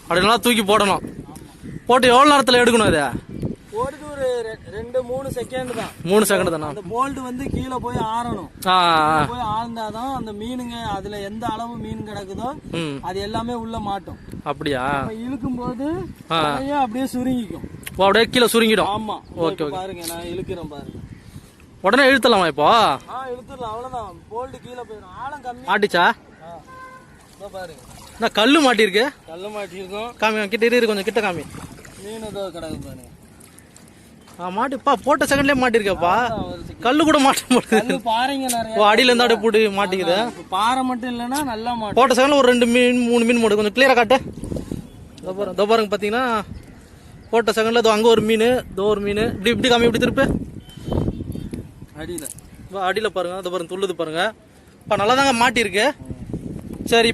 அப்படி நல்லா தூக்கி போடணும். போட்டு எவ்வளோ நேரத்தில் எடுக்கணும் இதை? போட்டுட்டு ஒரு 2-3 செகண்ட் தான். 3 செகண்ட் தானே? அந்த போல்ட் வந்து கீழே போய் ஆறணும். போய் ஆழ்ந்தாதான் அந்த மீனுங்க அதுல எந்த அளவு மீன் கிடக்குதோ அது எல்லாமே உள்ள மாட்டோம். அப்படியா? இழுக்கும் போது அப்படியே சுருங்கிக்கும். அப்படியே கீழே சுருங்கிடும். ஆமா. ஓகே பாருங்க, நான் இழுக்கிறேன் பாருங்க. உடனே இழுத்தலாமா இப்போ? இழுத்துடலாம், அவ்வளவுதான். போல்ட் கீழே போயிடும். ஆழம் கம்மி. மாட்டிச்சா? பாருங்க, நான் கல்லு மாட்டிருக்கு. கல்லு மாட்டிருக்கோம். காமி கிட்ட இரு, கொஞ்சம் கிட்ட காமி. மீன் ஏதோ கிடக்கு பாருங்க. மாட்டிப்பா, போட்ட செகண்ட்லயே மாட்டிருக்கப்பா. கல்லு கூட மாட்ட மாட்டேங்குது. பாறைங்க நிறைய அடியில இருந்து அப்படியே போட்டு மாட்டிக்குது. பாறை மட்டும் இல்லைன்னா நல்லா மாட்டோம். போட்ட செகண்ட்ல ஒரு 2 மீன் 3 மீன் போட்டு கொஞ்சம் கிளியரா காட்டு. இதோ பாருங்க, பாத்தீங்கன்னா போட்ட செகண்ட்ல அங்க ஒரு மீன், ஒரு மீன். இப்படி காமி, இப்படி திருப்பு. அடியில பாருங்க, இதோ பாருங்க துள்ளுது பாருங்க. நல்லா தாங்க மாட்டிருக்கு. சரி.